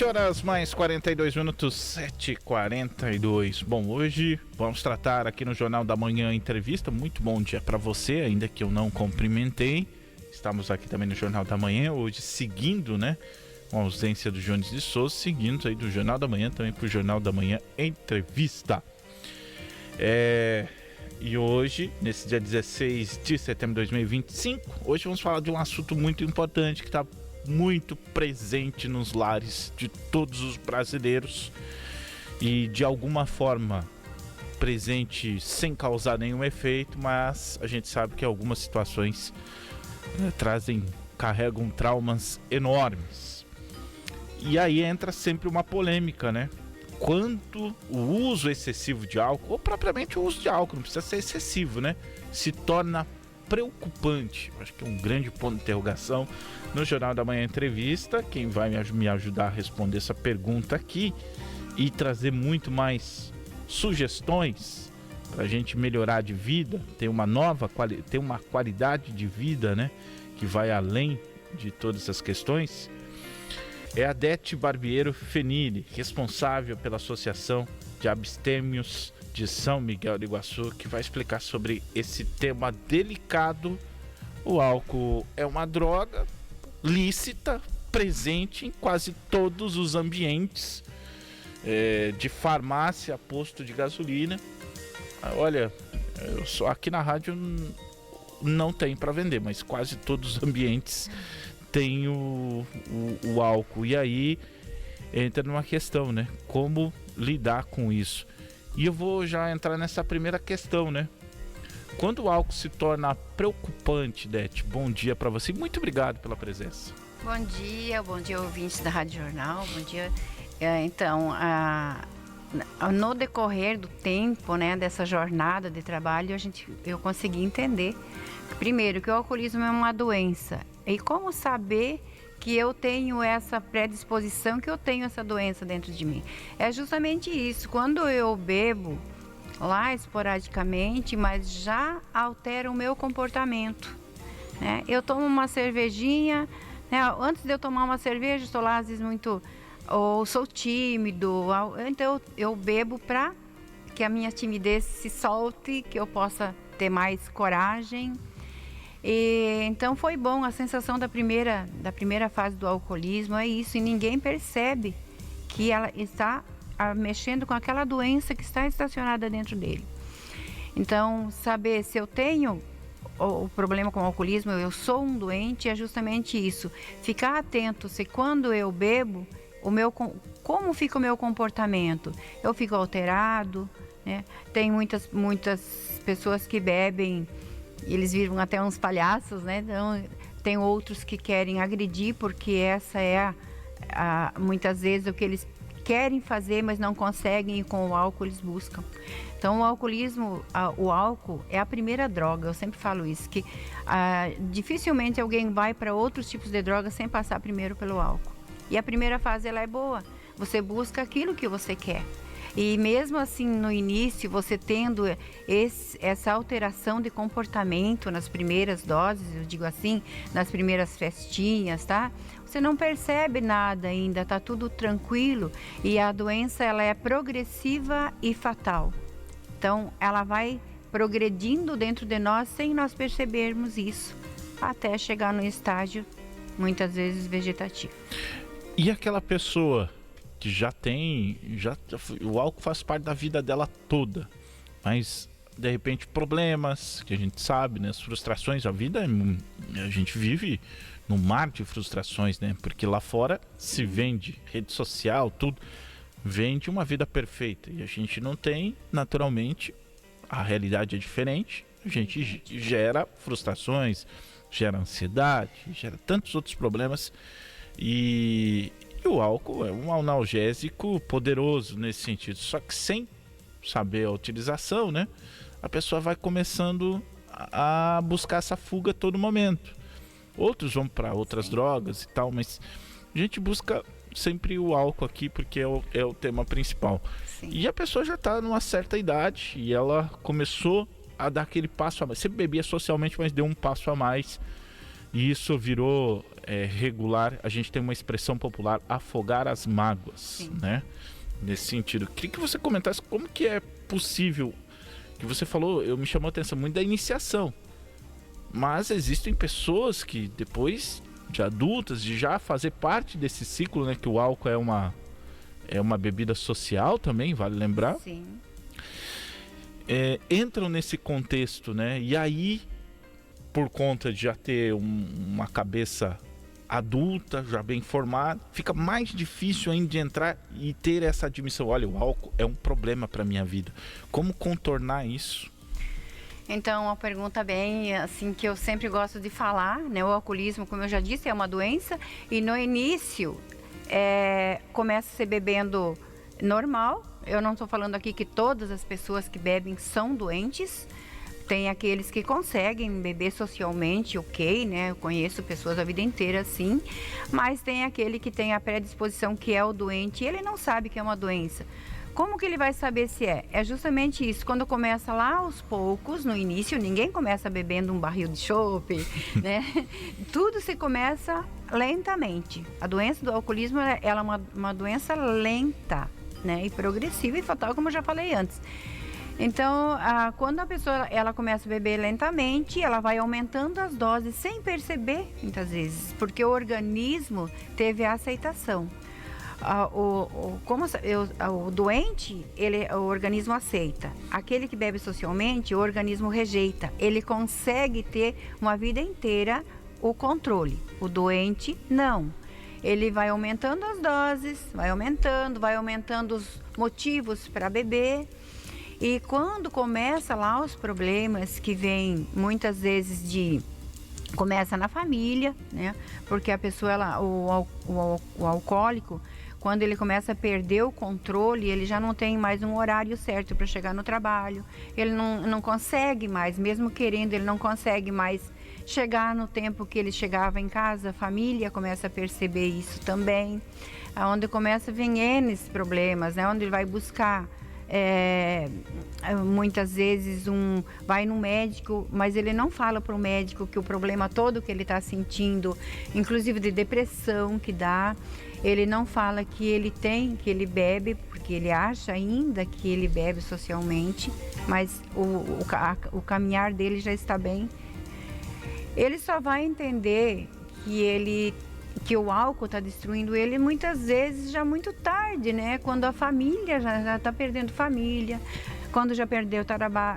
7 horas mais 42 minutos, 7h42. Bom, hoje vamos tratar aqui no Jornal da Manhã entrevista. Muito bom dia para você, ainda que eu não cumprimentei. Estamos aqui também no Jornal da Manhã, hoje seguindo, né, com a ausência do Jones de Souza, seguindo aí do Jornal da Manhã também para o Jornal da Manhã entrevista. E hoje, nesse dia 16 de setembro de 2025, hoje vamos falar de um assunto muito importante que está muito presente nos lares de todos os brasileiros e de alguma forma presente sem causar nenhum efeito, mas a gente sabe que algumas situações carregam traumas enormes. E aí entra sempre uma polêmica, né? Quanto o uso excessivo de álcool, ou propriamente o uso de álcool, não precisa ser excessivo, né? Se torna preocupante. Acho que é um grande ponto de interrogação no Jornal da Manhã Entrevista. Quem vai me ajudar a responder essa pergunta aqui e trazer muito mais sugestões para a gente melhorar de vida, ter uma qualidade de vida, né, que vai além de todas essas questões, é a Dete Barbiero Fenili, responsável pela Associação de Abstêmios de São Miguel do Iguaçu, que vai explicar sobre esse tema delicado. O álcool é uma droga lícita, presente em quase todos os ambientes, de farmácia, posto de gasolina. Olha, aqui na rádio não tem para vender, mas quase todos os ambientes tem o álcool. E aí entra numa questão, né? Como lidar com isso? E eu vou já entrar nessa primeira questão, né? Quando o álcool se torna preocupante, Dete, bom dia para você. Muito obrigado pela presença. Bom dia ouvintes da Rádio Jornal, bom dia. Então, no decorrer do tempo, né, dessa jornada de trabalho, eu consegui entender, primeiro, que o alcoolismo é uma doença. E como saber que eu tenho essa predisposição, que eu tenho essa doença dentro de mim? É justamente isso. Quando eu bebo lá esporadicamente, mas já altera o meu comportamento, né? Eu tomo uma cervejinha, né? Antes de eu tomar uma cerveja, estou lá às vezes ou sou tímido, então eu bebo para que a minha timidez se solte, que eu possa ter mais coragem. E então foi bom, a sensação da primeira fase do alcoolismo é isso, e ninguém percebe que ela está mexendo com aquela doença que está estacionada dentro dele. Então, saber se eu tenho o problema com o alcoolismo, eu sou um doente, é justamente isso. Ficar atento se quando eu bebo, como fica o meu comportamento? Eu fico alterado, né? Tem muitas pessoas que bebem, eles viram até uns palhaços, né? Então, tem outros que querem agredir, porque essa é muitas vezes o que eles querem fazer, mas não conseguem, e com o álcool eles buscam. Então o alcoolismo, o álcool é a primeira droga, eu sempre falo isso, que dificilmente alguém vai para outros tipos de drogas sem passar primeiro pelo álcool. E a primeira fase ela é boa, você busca aquilo que você quer. E mesmo assim, no início, você tendo essa alteração de comportamento nas primeiras doses, eu digo assim, nas primeiras festinhas, tá? Você não percebe nada ainda, tá tudo tranquilo, e a doença ela é progressiva e fatal. Então, ela vai progredindo dentro de nós sem nós percebermos isso, até chegar no estágio, muitas vezes, vegetativo. E aquela pessoa que o álcool faz parte da vida dela toda, mas de repente problemas que a gente sabe, né, as frustrações, a gente vive num mar de frustrações, né, porque lá fora se vende, rede social, tudo vende uma vida perfeita, e a gente não tem, naturalmente, a realidade é diferente, a gente gera frustrações, gera ansiedade, gera tantos outros problemas, e o álcool é um analgésico poderoso nesse sentido, só que sem saber a utilização, né, a pessoa vai começando a buscar essa fuga a todo momento. Outros vão para outras drogas e tal, mas a gente busca sempre o álcool aqui porque é o tema principal. Sim. E a pessoa já está numa certa idade e ela começou a dar aquele passo a mais. Sempre bebia socialmente, mas deu um passo a mais E isso virou regular. A gente tem uma expressão popular, afogar as mágoas, Sim. né? Nesse sentido. Queria que você comentasse como que é possível, que você falou, me chamou a atenção muito da iniciação. Mas existem pessoas que depois de adultas, de já fazer parte desse ciclo, né? Que o álcool é uma bebida social também, vale lembrar. Sim. Entram nesse contexto, né? E aí, por conta de já ter uma cabeça adulta, já bem formada, fica mais difícil ainda de entrar e ter essa admissão. Olha, o álcool é um problema para minha vida. Como contornar isso? Então, uma pergunta bem, assim, que eu sempre gosto de falar, né? O alcoolismo, como eu já disse, é uma doença e no início começa a ser bebendo normal. Eu não estou falando aqui que todas as pessoas que bebem são doentes. Tem aqueles que conseguem beber socialmente, ok, né? Eu conheço pessoas a vida inteira assim, mas tem aquele que tem a predisposição que é o doente e ele não sabe que é uma doença. Como que ele vai saber se é? É justamente isso, quando começa lá aos poucos, no início, ninguém começa bebendo um barril de chopp, né? Tudo se começa lentamente. A doença do alcoolismo, ela é uma doença lenta, né? E progressiva e fatal, como eu já falei antes. Então, quando a pessoa ela começa a beber lentamente, ela vai aumentando as doses sem perceber, muitas vezes, porque o organismo teve a aceitação. O doente, o organismo aceita. Aquele que bebe socialmente, o organismo rejeita. Ele consegue ter uma vida inteira o controle. O doente, não. Ele vai aumentando as doses, vai aumentando os motivos para beber. E quando começa lá os problemas que vêm muitas vezes começa na família, né? Porque a pessoa, o alcoólico, quando ele começa a perder o controle, ele já não tem mais um horário certo para chegar no trabalho. Ele não consegue mais, mesmo querendo, ele não consegue mais chegar no tempo que ele chegava em casa. A família começa a perceber isso também. Onde começa a vir N problemas, né? Onde ele vai buscar... muitas vezes vai no médico, mas ele não fala para o médico que o problema todo que ele está sentindo, inclusive de depressão que dá, ele não fala que ele bebe, porque ele acha ainda que ele bebe socialmente, mas o caminhar dele já está bem. Ele só vai entender que o álcool está destruindo ele muitas vezes já muito tarde, né? Quando a família já está perdendo família, quando já perdeu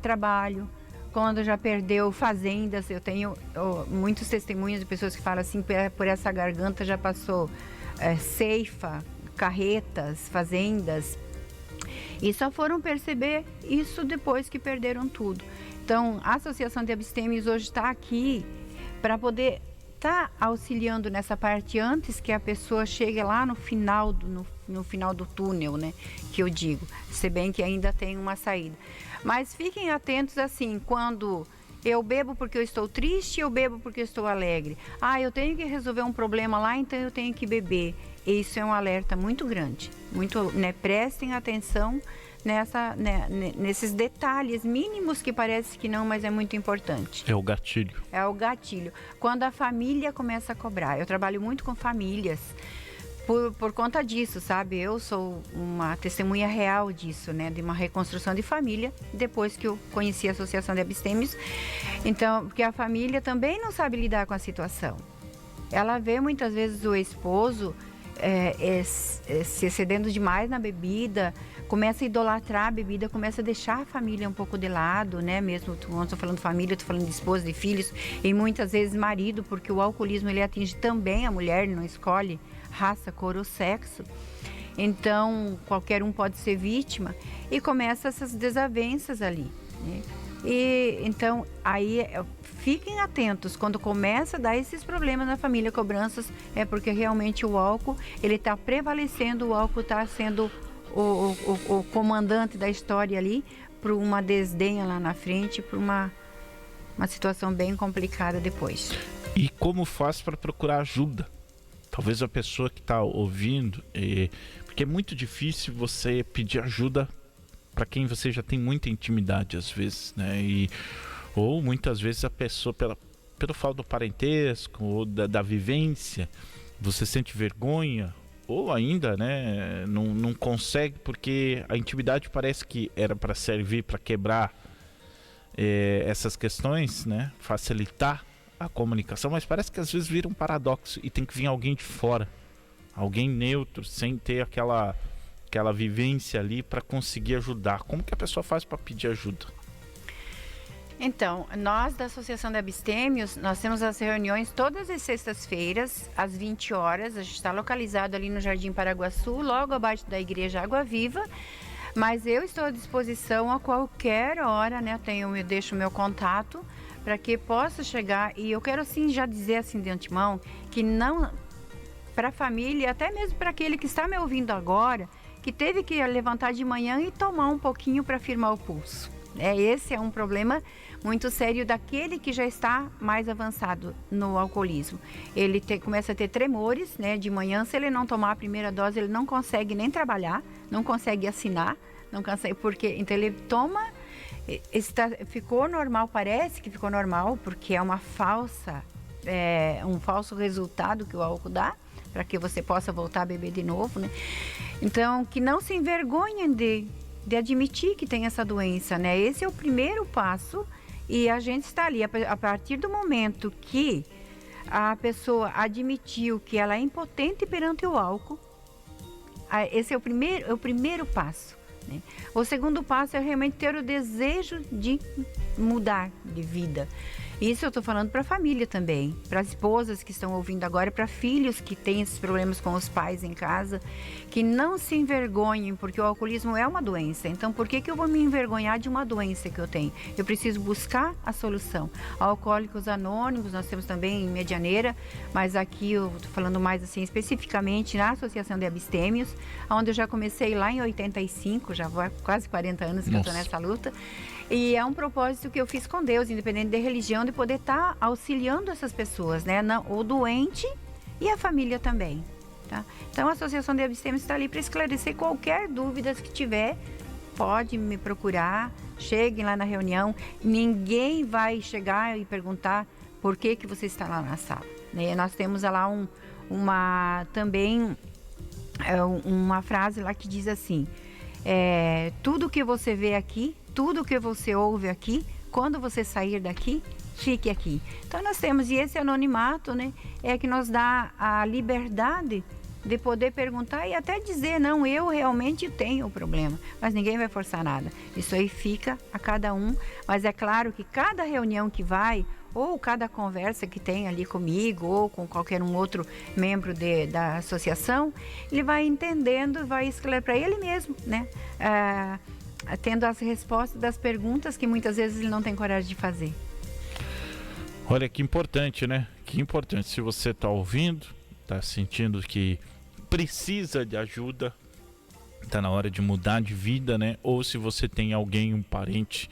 trabalho, quando já perdeu fazendas. Eu tenho muitos testemunhos de pessoas que falam assim, por essa garganta já passou ceifa, carretas, fazendas, e só foram perceber isso depois que perderam tudo. Então, a Associação de Abstêmios hoje está aqui para poder tá auxiliando nessa parte antes que a pessoa chegue lá no final do túnel, né? Que eu digo, se bem que ainda tem uma saída. Mas fiquem atentos assim, quando eu bebo porque eu estou triste, eu bebo porque eu estou alegre. Eu tenho que resolver um problema lá, então eu tenho que beber. Isso é um alerta muito grande. Né? Prestem atenção nesses detalhes mínimos que parece que não, mas é muito importante. É o gatilho. É o gatilho. Quando a família começa a cobrar. Eu trabalho muito com famílias por conta disso, sabe? Eu sou uma testemunha real disso, né? De uma reconstrução de família, depois que eu conheci a Associação de Abstêmios. Então, porque a família também não sabe lidar com a situação. Ela vê muitas vezes o esposo se excedendo demais na bebida, começa a idolatrar a bebida, começa a deixar a família um pouco de lado, né? Mesmo quando estou falando de família, estou falando de esposa, de filhos e muitas vezes marido, porque o alcoolismo ele atinge também a mulher, não escolhe raça, cor ou sexo. Então, qualquer um pode ser vítima e começa essas desavenças ali, né? E então, aí fiquem atentos, quando começa a dar esses problemas na família, cobranças, é porque realmente o álcool, ele está prevalecendo, o álcool está sendo o comandante da história ali, para uma desdenha lá na frente, para uma situação bem complicada depois. E como faz para procurar ajuda? Talvez a pessoa que está ouvindo, porque é muito difícil você pedir ajuda para quem você já tem muita intimidade às vezes, né? Ou muitas vezes a pessoa, pelo fato do parentesco ou da vivência, você sente vergonha ou ainda, né, não consegue, porque a intimidade parece que era para servir para quebrar essas questões, né, facilitar a comunicação, mas parece que às vezes vira um paradoxo e tem que vir alguém de fora, alguém neutro, sem ter aquela vivência ali para conseguir ajudar. Como que a pessoa faz para pedir ajuda? Então, nós da Associação de Abstêmios, nós temos as reuniões todas as sextas-feiras, às 20 horas. A gente está localizado ali no Jardim Paraguaçu, logo abaixo da Igreja Água Viva. Mas eu estou à disposição a qualquer hora, né? Eu deixo o meu contato para que possa chegar. E eu quero assim já dizer assim de antemão que não, para a família, até mesmo para aquele que está me ouvindo agora, que teve que levantar de manhã e tomar um pouquinho para firmar o pulso. Esse é um problema muito sério daquele que já está mais avançado no alcoolismo. Ele começa a ter tremores, né? De manhã, se ele não tomar a primeira dose, ele não consegue nem trabalhar, não consegue assinar, não consegue, porque então ele toma, ficou normal, parece que ficou normal, porque é um falso resultado que o álcool dá, para que você possa voltar a beber de novo, né? Então, que não se envergonhem de admitir que tem essa doença, né? Esse é o primeiro passo e a gente está ali. A partir do momento que a pessoa admitiu que ela é impotente perante o álcool, esse é o primeiro passo, né? O segundo passo é realmente ter o desejo de mudar de vida. Isso eu estou falando para a família também, para as esposas que estão ouvindo agora, para filhos que têm esses problemas com os pais em casa, que não se envergonhem, porque o alcoolismo é uma doença. Então, por que eu vou me envergonhar de uma doença que eu tenho? Eu preciso buscar a solução. Alcoólicos Anônimos, nós temos também em Medianeira, mas aqui eu estou falando mais assim especificamente na Associação de Abstêmios, onde eu já comecei lá em 85, já vai quase 40 anos que eu estou nessa luta. E é um propósito que eu fiz com Deus, independente da religião, de poder estar auxiliando essas pessoas, né? O doente e a família também, tá? Então, a Associação de Abstêmios está ali para esclarecer qualquer dúvida que tiver. Pode me procurar, cheguem lá na reunião. Ninguém vai chegar e perguntar por que você está lá na sala, né? Nós temos lá uma frase lá que diz assim: tudo que você vê aqui, tudo que você ouve aqui, quando você sair daqui, fique aqui. Então nós temos, e esse anonimato, né, é que nos dá a liberdade de poder perguntar e até dizer, não, eu realmente tenho o problema, mas ninguém vai forçar nada. Isso aí fica a cada um, mas é claro que cada reunião que vai, ou cada conversa que tem ali comigo, ou com qualquer um outro membro da associação, ele vai entendendo, vai esclarecer para ele mesmo, né? Tendo as respostas das perguntas que muitas vezes ele não tem coragem de fazer. Olha que importante, né? Que importante. Se você está ouvindo, está sentindo que precisa de ajuda, está na hora de mudar de vida, né? Ou se você tem alguém, um parente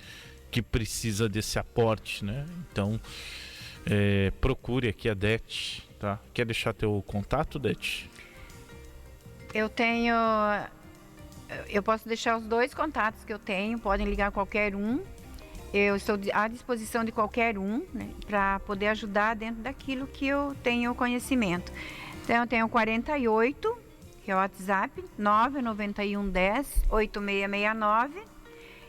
que precisa desse aporte, né? Então, procure aqui a Det, tá? Quer deixar teu contato, Det? Eu posso deixar os 2 contatos que eu tenho, podem ligar qualquer um. Eu estou à disposição de qualquer um, né, para poder ajudar dentro daquilo que eu tenho conhecimento. Então, eu tenho 48, que é o WhatsApp, 99110-8669,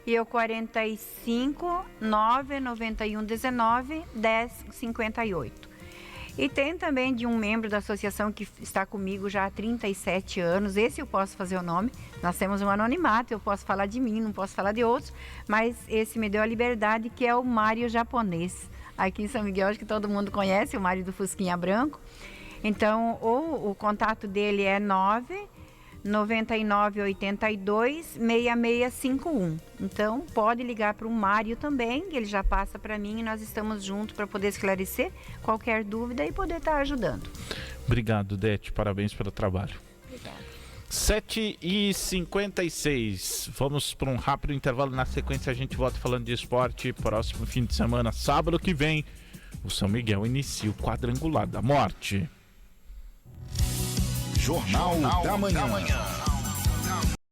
e o 45 99119-1058. E tem também de um membro da associação que está comigo já há 37 anos, esse eu posso fazer o nome, nós temos um anonimato, eu posso falar de mim, não posso falar de outros, mas esse me deu a liberdade, que é o Mário Japonês. Aqui em São Miguel, acho que todo mundo conhece, o Mário do Fusquinha Branco. Então, o contato dele é 99982-6651. Então, pode ligar para o Mário também, ele já passa para mim e nós estamos juntos para poder esclarecer qualquer dúvida e poder estar ajudando. Obrigado, Det. Parabéns pelo trabalho. Obrigada. 7h56. Vamos para um rápido intervalo. Na sequência, a gente volta falando de esporte. Próximo fim de semana, sábado que vem, o São Miguel inicia o quadrangular da morte. Jornal da Manhã.